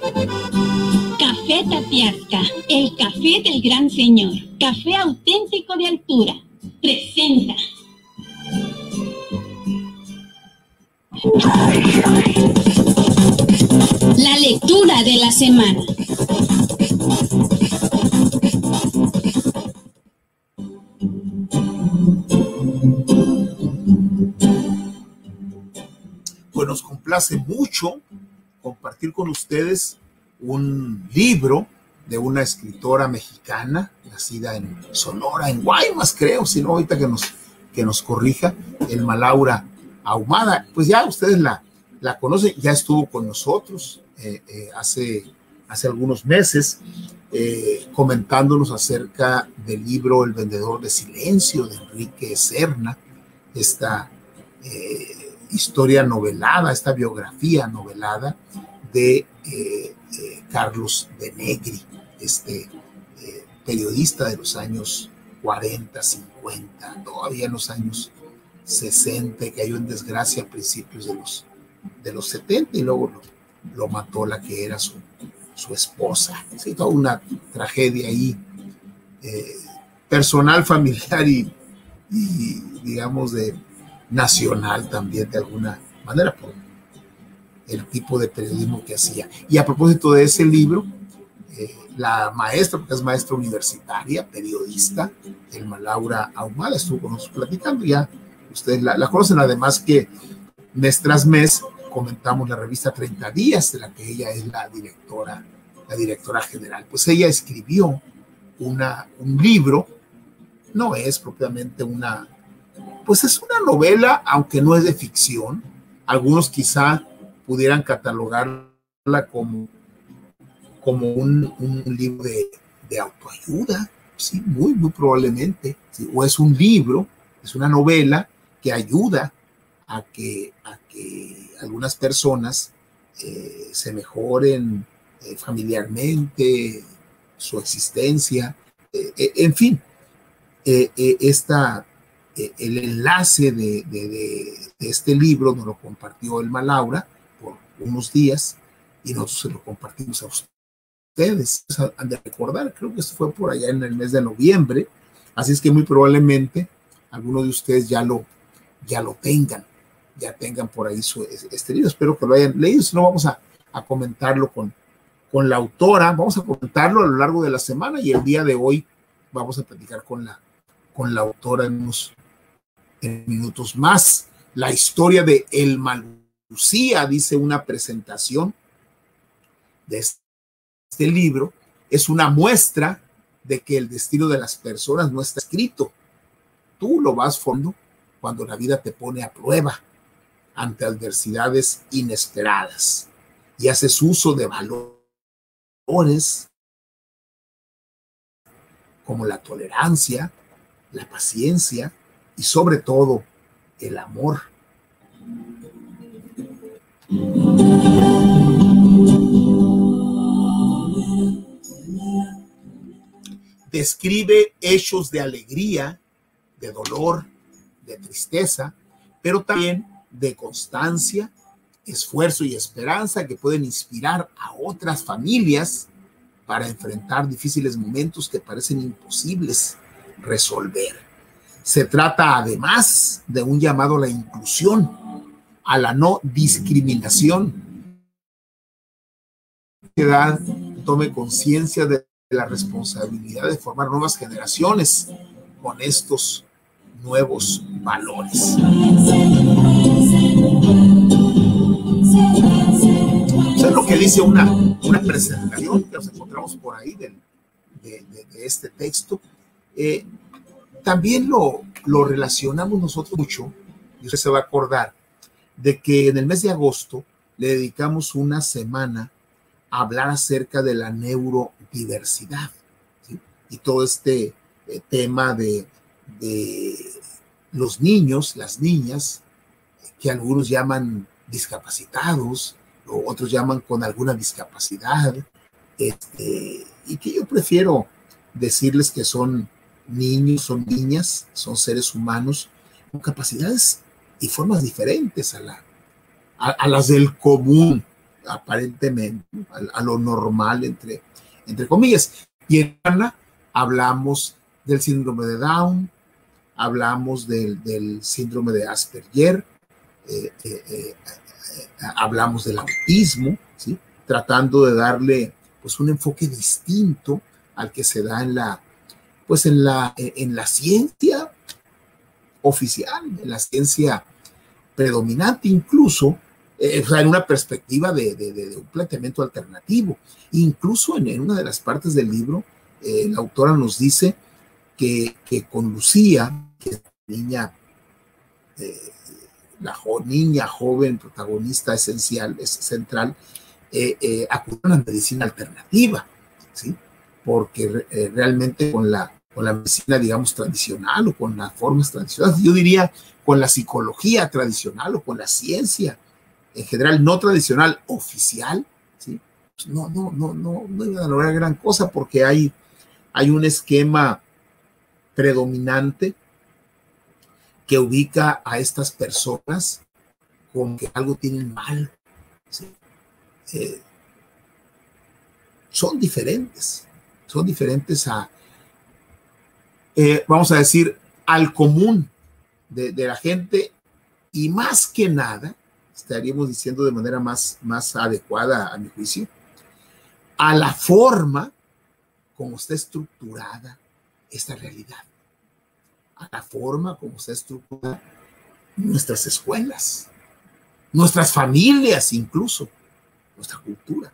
Café Tapiazca, el café del gran señor. Café auténtico de altura. Presenta. La lectura de la semana. Pues nos complace mucho compartir con ustedes un libro de una escritora mexicana, nacida en Sonora, en Guaymas, creo, si no, ahorita que nos corrija, Elma Laura Ahumada. Pues ya ustedes la conocen, ya estuvo con nosotros hace algunos meses, comentándonos acerca del libro El vendedor de silencio, de Enrique Serna, esta historia novelada, esta biografía novelada de Carlos de Negri, este periodista de los años 40, 50, todavía en los años 60, que cayó en desgracia a principios de los 70 y luego lo mató la que era su esposa. Sí, toda una tragedia ahí personal, familiar y digamos nacional también, de alguna manera, por el tipo de periodismo que hacía. Y a propósito de ese libro, la maestra, porque es maestra universitaria, periodista, Elma Laura Ahumada, estuvo con nosotros platicando. Ya ustedes la conocen, además que mes tras mes comentamos la revista 30 Días, de la que ella es la directora general. Pues ella escribió un libro, no es propiamente pues es una novela, aunque no es de ficción. Algunos quizá pudieran catalogarla como un libro de autoayuda, sí, muy, muy probablemente, ¿sí? O es un libro, es una novela que ayuda a que algunas personas se mejoren familiarmente, su existencia, en fin, el enlace de este libro nos lo compartió Elma Laura por unos días y nosotros se lo compartimos a ustedes. Han de recordar, creo que esto fue por allá en el mes de noviembre, así es que muy probablemente algunos de ustedes ya lo tengan por ahí este libro. Espero que lo hayan leído, si no vamos a comentarlo con la autora, vamos a comentarlo a lo largo de la semana y el día de hoy vamos a platicar con la autora en unos minutos más. La historia de Elma Lucía, dice una presentación de este libro, es una muestra de que el destino de las personas no está escrito. Tú lo vas formando cuando la vida te pone a prueba ante adversidades inesperadas y haces uso de valores como la tolerancia, la paciencia y sobre todo el amor. Describe hechos de alegría, de dolor, de tristeza, pero también de constancia, esfuerzo y esperanza que pueden inspirar a otras familias para enfrentar difíciles momentos que parecen imposibles resolver. Se trata además de un llamado a la inclusión, a la no discriminación. Que tome conciencia de la responsabilidad de formar nuevas generaciones con estos nuevos valores. Eso es lo que dice una presentación que nos encontramos por ahí de este texto. También lo relacionamos nosotros mucho, y usted se va a acordar, de que en el mes de agosto le dedicamos una semana a hablar acerca de la neurodiversidad, ¿sí? Y todo este tema de los niños, las niñas, que algunos llaman discapacitados, o otros llaman con alguna discapacidad, y que yo prefiero decirles que son niños, son niñas, son seres humanos con capacidades y formas diferentes a las del común aparentemente a lo normal, entre comillas. Y en Ana hablamos del síndrome de Down, hablamos del síndrome de Asperger, hablamos del autismo, ¿sí? Tratando de darle pues un enfoque distinto al que se da en la ciencia oficial, en la ciencia predominante, incluso o sea, en una perspectiva de un planteamiento alternativo. Incluso en una de las partes del libro, la autora nos dice que con Lucía, que es niña, niña joven, protagonista esencial, es central, acudieron a la medicina alternativa, ¿sí? Porque realmente con la medicina, digamos, tradicional o con las formas tradicionales, yo diría con la psicología tradicional o con la ciencia en general no tradicional, oficial, ¿sí? Pues no iban a lograr gran cosa porque hay un esquema predominante que ubica a estas personas como que algo tienen mal, ¿sí? Son diferentes a, vamos a decir, al común de la gente, y más que nada, estaríamos diciendo de manera más adecuada a mi juicio, a la forma como está estructurada esta realidad, a la forma como está estructurada nuestras escuelas, nuestras familias, incluso nuestra cultura.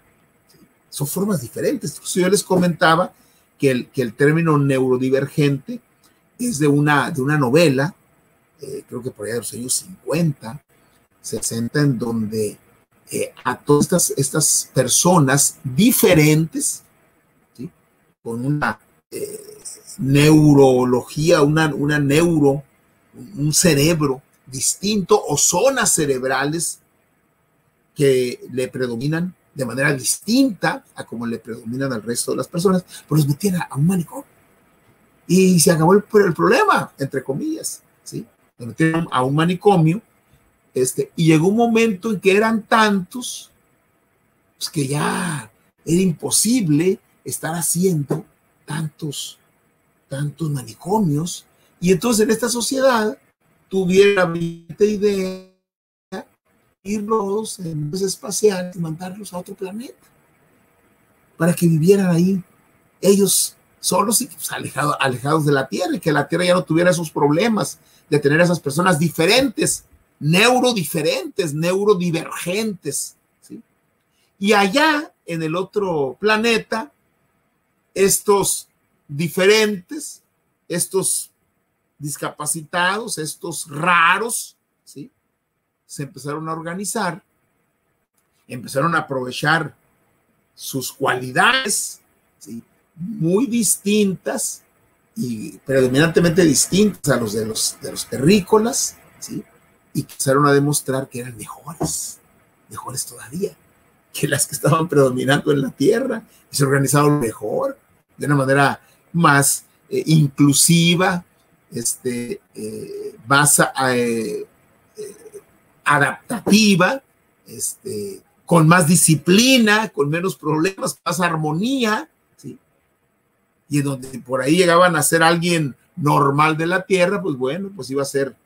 ¿Sí? Son formas diferentes. Entonces, yo les comentaba que el término neurodivergente es de una novela, creo que por allá de los años 50, 60, en donde a todas estas personas diferentes, ¿sí? Con una neurología, un cerebro distinto o zonas cerebrales que le predominan de manera distinta a como le predominan al resto de las personas, pues los metían a un manicomio y se acabó el problema, entre comillas, ¿sí? Los metieron a un manicomio, y llegó un momento en que eran tantos, pues que ya era imposible estar haciendo tantos manicomios, y entonces en esta sociedad tuvieron la brillante idea de irlos en naves espaciales y mandarlos a otro planeta para que vivieran ahí ellos solos y pues, alejados de la Tierra, y que la Tierra ya no tuviera esos problemas de tener a esas personas diferentes, neurodivergentes, ¿sí? Y allá en el otro planeta, estos diferentes, estos discapacitados, estos raros, ¿sí? Se empezaron a organizar, empezaron a aprovechar sus cualidades, ¿sí? Muy distintas y predominantemente distintas a los de los terrícolas, ¿sí? Y empezaron a demostrar que eran mejores todavía que las que estaban predominando en la Tierra, y se organizaron mejor, de una manera más inclusiva, más adaptativa, con más disciplina, con menos problemas, más armonía, ¿sí? Y en donde por ahí llegaban a ser alguien normal de la Tierra, pues bueno, pues iba a ser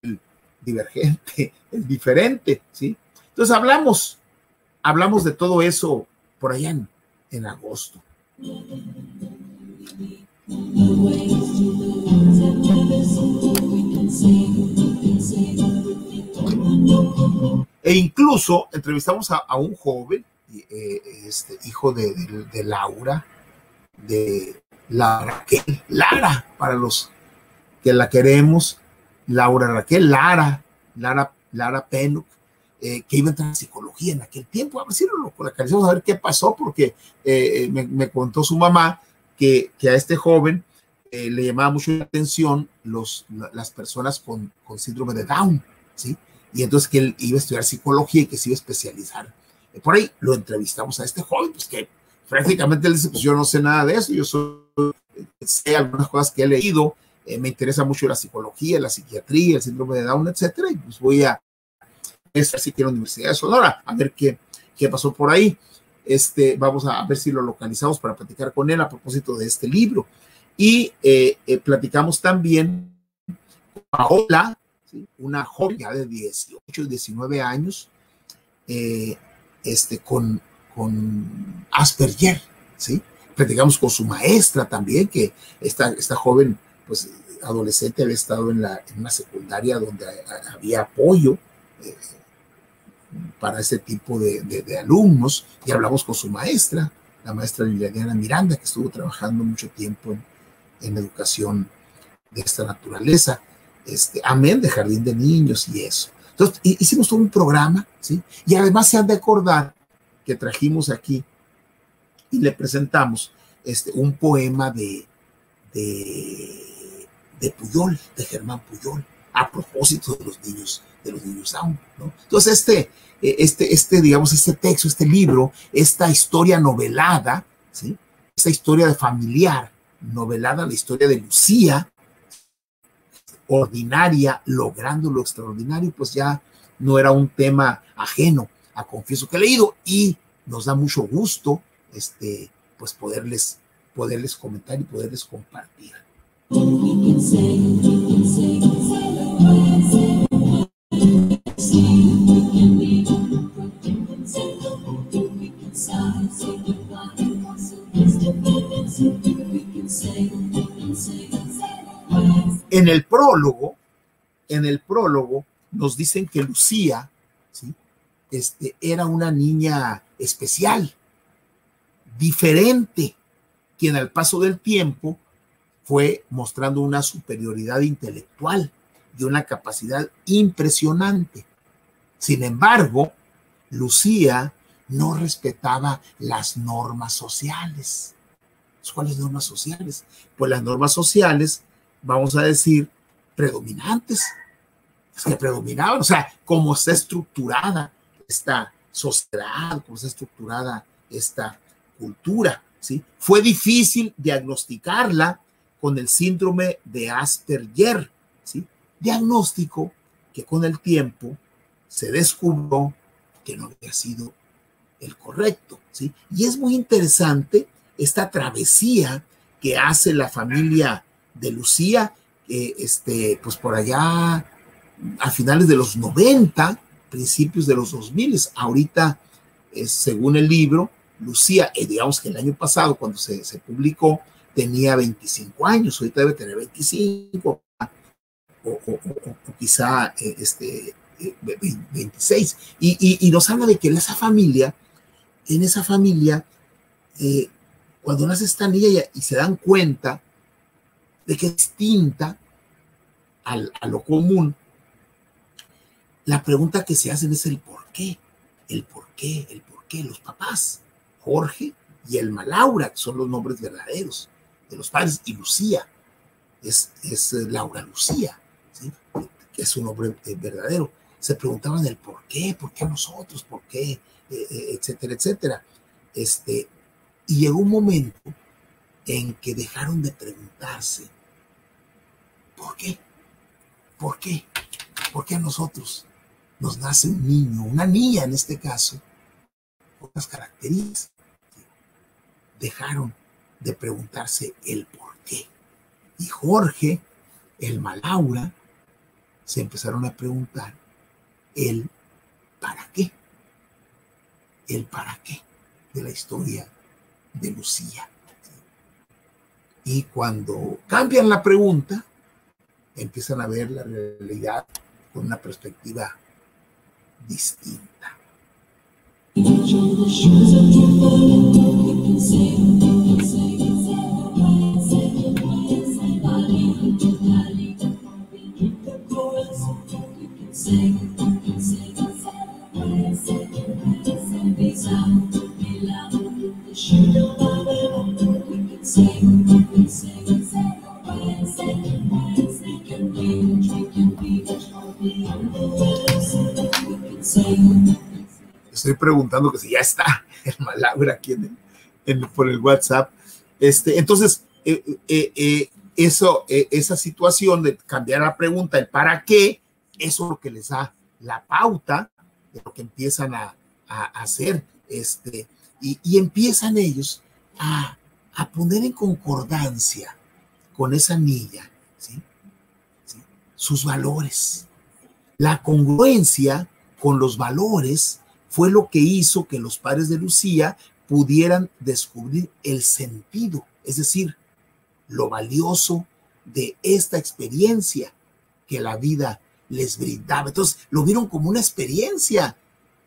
el divergente, el diferente, ¿sí? Entonces hablamos de todo eso por allá en agosto. E incluso entrevistamos a un joven, hijo de Laura, de Raquel, Lara, para los que la queremos, Laura Raquel, Lara Penuk, que iba a entrar en psicología en aquel tiempo. A ver si lo localizamos, a ver qué pasó, porque me contó su mamá que a este joven le llamaba mucho la atención las personas con síndrome de Down, ¿sí? Y entonces que él iba a estudiar psicología y que se iba a especializar. Por ahí lo entrevistamos a este joven, pues que prácticamente él dice, pues yo no sé nada de eso, yo sé algunas cosas que he leído, me interesa mucho la psicología, la psiquiatría, el síndrome de Down, etcétera, y pues voy a estar aquí en la Universidad de Sonora a ver qué qué pasó por ahí. Vamos a ver si lo localizamos para platicar con él a propósito de este libro. Y platicamos también con Paola, ¿sí? Una joven ya de 18, 19 años, con Asperger, ¿sí? Platicamos con su maestra también, que esta joven, pues adolescente, había estado en una secundaria donde había apoyo para ese tipo de alumnos, y hablamos con su maestra, la maestra Liliana Miranda, que estuvo trabajando mucho tiempo en educación de esta naturaleza, amén, de jardín de niños y eso. Entonces, hicimos todo un programa, ¿sí? Y además se han de acordar que trajimos aquí y le presentamos un poema de Puyol, de Germán Puyol, a propósito de los niños Down, ¿no? Entonces, digamos, este texto, este libro, esta historia novelada, ¿sí? Esta historia familiar novelada, la historia de Lucía, ordinaria, logrando lo extraordinario, pues ya no era un tema ajeno a Confieso que he leído, y nos da mucho gusto, pues poderles comentar y poderles compartir. En el prólogo nos dicen que Lucía, ¿sí? Era una niña especial, diferente, quien al paso del tiempo fue mostrando una superioridad intelectual y una capacidad impresionante. Sin embargo, Lucía no respetaba las normas sociales. ¿Cuáles normas sociales? Pues las normas sociales, vamos a decir, predominantes, que predominaban, o sea, cómo está estructurada esta sociedad, cómo está estructurada esta cultura, ¿sí? Fue difícil diagnosticarla con el síndrome de Asperger, ¿sí? Diagnóstico que con el tiempo se descubrió que no había sido el correcto, ¿sí? Y es muy interesante esta travesía que hace la familia de Lucía, pues por allá a finales de los 90, principios de los 2000. Ahorita, según el libro, Lucía, digamos que el año pasado, cuando se publicó, tenía 25 años, ahorita debe tener 25, o quizá 26. Y nos habla de que en esa familia, cuando nace esta niña y se dan cuenta de que es distinta a lo común, la pregunta que se hacen es el por qué. Los papás, Jorge y Elma Laura, que son los nombres verdaderos de los padres, y Lucía es Laura Lucía, ¿sí? Que es su nombre verdadero. Se preguntaban el por qué nosotros, por qué, etcétera, etcétera. Y llegó un momento en que dejaron de preguntarse ¿por qué? ¿Por qué? ¿Por qué a nosotros nos nace un niño, una niña en este caso, con las características? Dejaron de preguntarse el por qué. Y Jorge, Elma Laura, se empezaron a preguntar el para qué. El para qué de la historia de Lucía. Y cuando cambian la pregunta, empiezan a ver la realidad con una perspectiva distinta. Estoy preguntando que si ya está Elma Laura aquí por el WhatsApp. Entonces, esa situación de cambiar la pregunta, el para qué, eso es lo que les da la pauta de lo que empiezan a a hacer, y empiezan ellos a poner en concordancia con esa niña, ¿sí? ¿Sí? Sus valores. La congruencia con los valores fue lo que hizo que los padres de Lucía pudieran descubrir el sentido, es decir, lo valioso de esta experiencia que la vida les brindaba. Entonces lo vieron como una experiencia,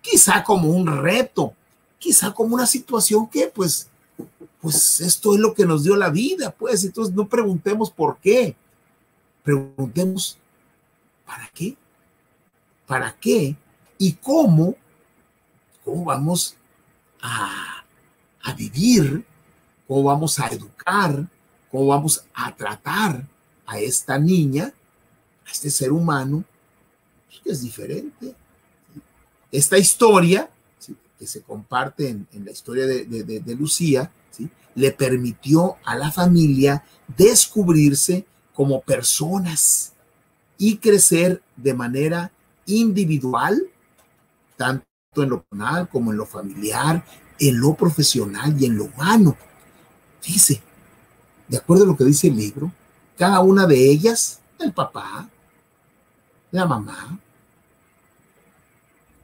quizá como un reto, quizá como una situación que pues esto es lo que nos dio la vida, pues. Entonces no preguntemos por qué, preguntemos ¿para qué? ¿Para qué? ¿Y cómo vamos a vivir? ¿Cómo vamos a educar? ¿Cómo vamos a tratar a esta niña, a este ser humano, que es diferente? Esta historia, ¿sí?, que se comparte en la historia de Lucía, ¿sí?, le permitió a la familia descubrirse como personas y crecer de manera individual, tanto en lo personal como en lo familiar, en lo profesional y en lo humano. Fíjese, de acuerdo a lo que dice el libro, cada una de ellas, el papá, la mamá,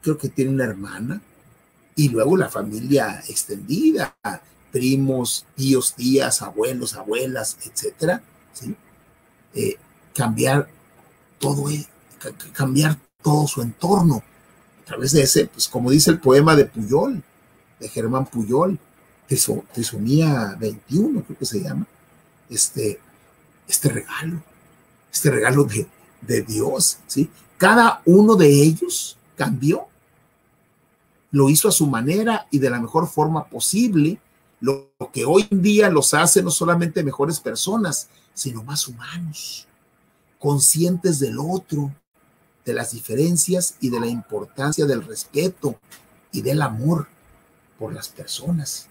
creo que tiene una hermana, y luego la familia extendida, primos, tíos, tías, abuelos, abuelas, etcétera, ¿sí? Cambiar todo su entorno a través de ese, pues como dice el poema de Pujol, de Germán Pujol, Trisomía 21, creo que se llama, este regalo de Dios, ¿sí? Cada uno de ellos cambió, lo hizo a su manera y de la mejor forma posible, lo que hoy en día los hace no solamente mejores personas, sino más humanos, conscientes del otro, de las diferencias y de la importancia del respeto y del amor por las personas.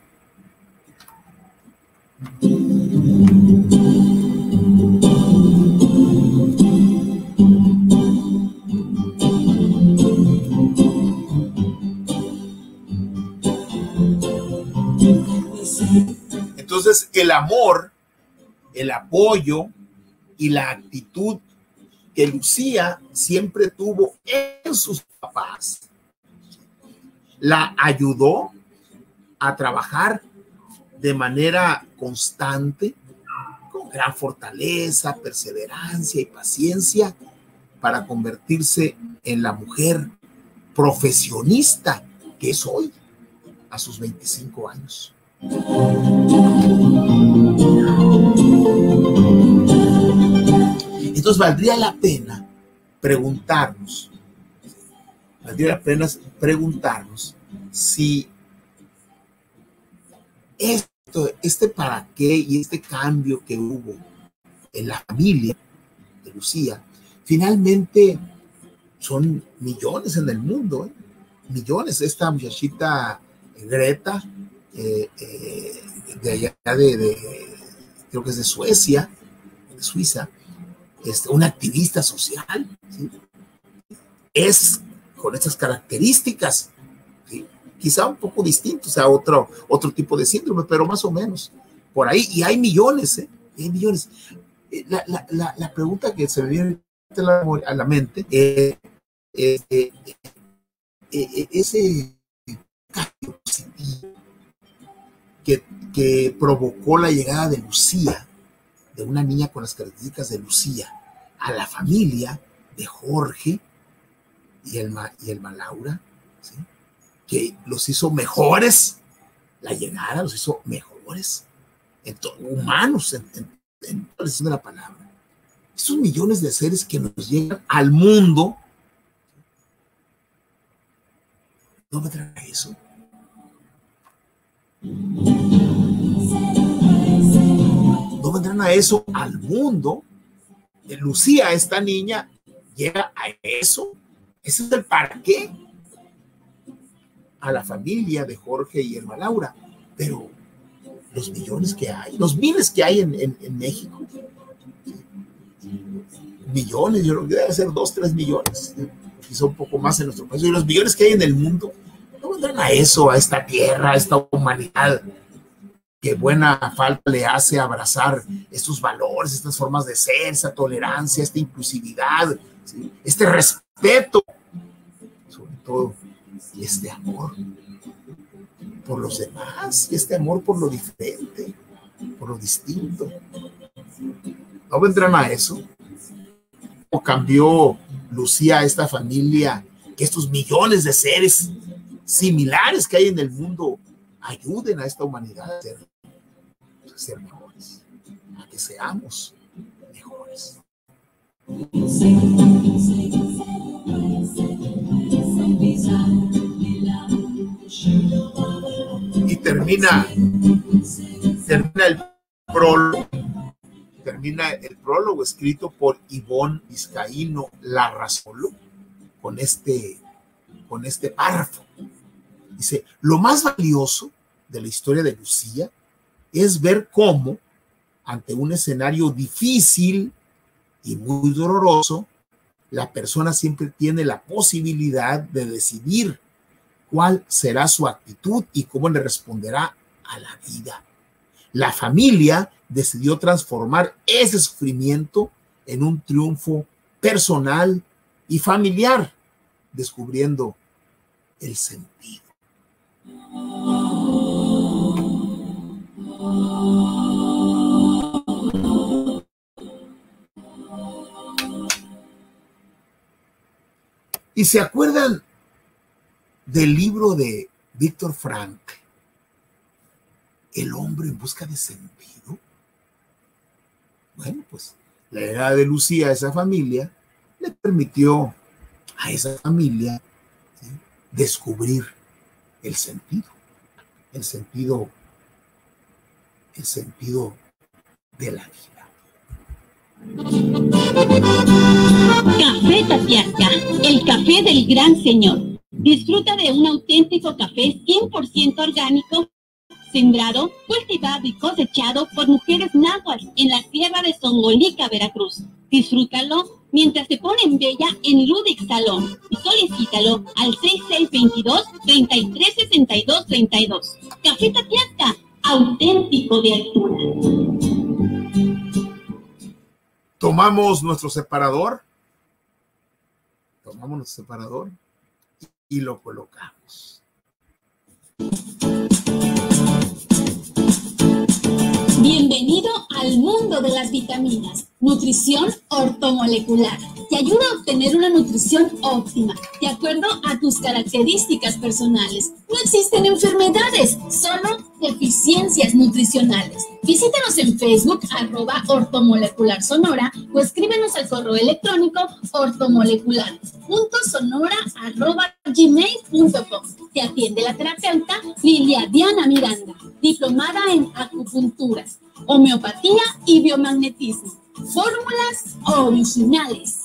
Entonces, el amor, el apoyo y la actitud que Lucía siempre tuvo en sus papás la ayudó a trabajar de manera constante, con gran fortaleza, perseverancia y paciencia, para convertirse en la mujer profesionista que es hoy, a sus 25 años. Entonces valdría la pena preguntarnos si este para qué y este cambio que hubo en la familia de Lucía, finalmente son millones en el mundo, ¿eh? Millones. Esta muchachita Greta, de allá creo que es de Suecia, de Suiza, una activista social, ¿sí? Es con estas características, ¿sí? Quizá un poco distintos a otro tipo de síndrome, pero más o menos por ahí, y hay millones, ¿eh? Hay millones. La pregunta que se me viene a la mente es ese cambio positivo que provocó la llegada de Lucía, de una niña con las características de Lucía, a la familia de Jorge y Elma Laura, ¿sí?, que los hizo mejores, la llegada los hizo mejores, humanos, en la expresión de la palabra. Esos millones de seres que nos llegan al mundo, ¿no vendrán a eso? ¿No vendrán a eso al mundo? Lucía, esta niña, llega a eso. Ese es el para qué a la familia de Jorge y Elma Laura. Pero los millones que hay, los miles que hay en México, millones, yo creo que debe ser 2, 3 millones, quizá un poco más en nuestro país, y los millones que hay en el mundo, No vendrán a eso, a esta tierra, a esta humanidad, que buena falta le hace abrazar estos valores, estas formas de ser, esa tolerancia, esta inclusividad, ¿sí? Este respeto, sobre todo, y este amor por los demás, y este amor por lo diferente, por lo distinto. ¿No vendrán a eso? ¿Cómo cambió Lucía a esta familia? Que estos millones de seres similares que hay en el mundo ayuden a esta humanidad a ser mejores, a que seamos mejores. Y termina el prólogo escrito por Ivonne Vizcaíno Larrazolo con este párrafo. Dice: lo más valioso de la historia de Lucía es ver cómo, ante un escenario difícil y muy doloroso, la persona siempre tiene la posibilidad de decidir cuál será su actitud y cómo le responderá a la vida. La familia decidió transformar ese sufrimiento en un triunfo personal y familiar, descubriendo el sentido. ¿Y se acuerdan del libro de Víctor Frank, El hombre en busca de sentido? Bueno, pues la llegada de Lucía a esa familia le permitió a esa familia, ¿sí?, descubrir el sentido de la vida. Café Tatiasca, el café del gran señor. Disfruta de un auténtico café 100% orgánico, sembrado, cultivado y cosechado por mujeres náhuatl en la tierra de Zongolica, Veracruz. Disfrútalo mientras te ponen bella en Ludic Salón y solicítalo al 6622-336232. Café Tatiasca, auténtico de altura. Tomamos nuestro separador y lo colocamos. Bienvenido al mundo de las vitaminas. Nutrición ortomolecular. Te ayuda a obtener una nutrición óptima, de acuerdo a tus características personales. No existen enfermedades, solo deficiencias nutricionales. Visítanos en Facebook, @ortomolecularsonora, o escríbenos al correo electrónico ortomolecular.sonora@gmail.com. Te atiende la terapeuta Lilia Diana Miranda, diplomada en acupuntura, homeopatía y biomagnetismo. Fórmulas originales.